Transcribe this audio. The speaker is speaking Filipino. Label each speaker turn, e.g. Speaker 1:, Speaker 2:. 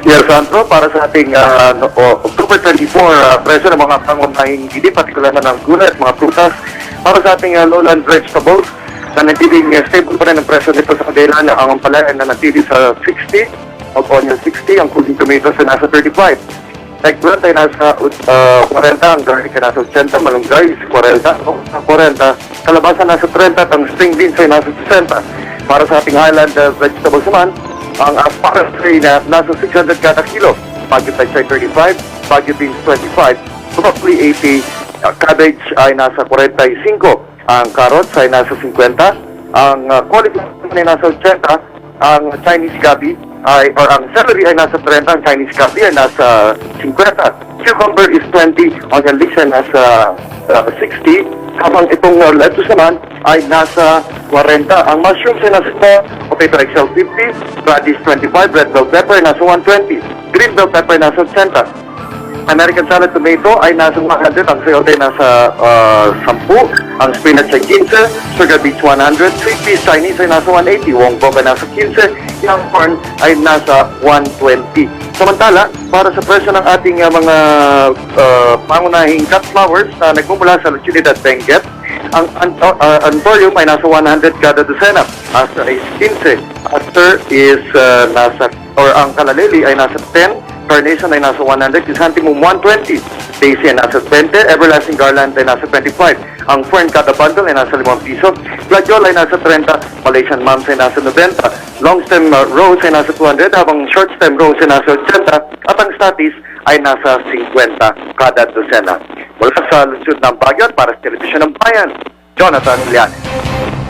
Speaker 1: Yes, Sandro, para sa ating October 24, presyo ng mga pangunahing gili, partikular na ng gulay at mga prutas, para sa ating lowland vegetables, na natiling stable pa rin ang presyo nito sa kadila na ang ampalaya na natili sa 60, ang onion 60, ang cooling tomatoes ay nasa 35. Eggplant ay nasa 40, ang garlic ay nasa 80, malunggay is 40, kalabasa nasa 30, at ang string beans ay nasa 60. Para sa ating highland vegetables naman, ang asparagus ay nasa 600 kada kilo, baguio peach ay 35, baguio beans 25, broccoli 80, cabbage ay nasa 45, ang carrots ay nasa 50, ang cauliflower ay nasa 80, ang Chinese gabi ay, or ang celery ay nasa 30, ang Chinese gabi ay nasa 50, cucumber is 20, onion leeks ay nasa 60, habang itong lettuce naman ay nasa 40, ang mushrooms ay nasa 4, potato XL 50, radish 25, red bell pepper ay nasa 120, green bell pepper ay nasa 80, American salad tomato ay nasa 100, ang sayote ay nasa 10, ang spinach ay 15, sugar beets 100, sweet peas Chinese ay nasa 180, wongbong ay nasa 15, young corn ay nasa 120. Samantala, para sa presyo ng ating mga pangunahing cut flowers na nagmumula sa Trinidad Benguet, ang anthurium ay nasa 100 kada dosena, aster is 15, aster is ang kalalili ay nasa 10, carnation ay nasa 100, chrysanthemum 120, daisy ay nasa 20, everlasting garland ay nasa 25, ang fern kada bundle ay nasa 5 piso, gladiol ay nasa 30, Malaysian mums ay nasa 90, long stem rose ay nasa 200, habang short stem rose ay nasa 80, at ang statis ay nasa 50 kada dosena. Mula sa lungsod ng Baguio para sa Telebisyon ng Bayan, Jonathan Lianes.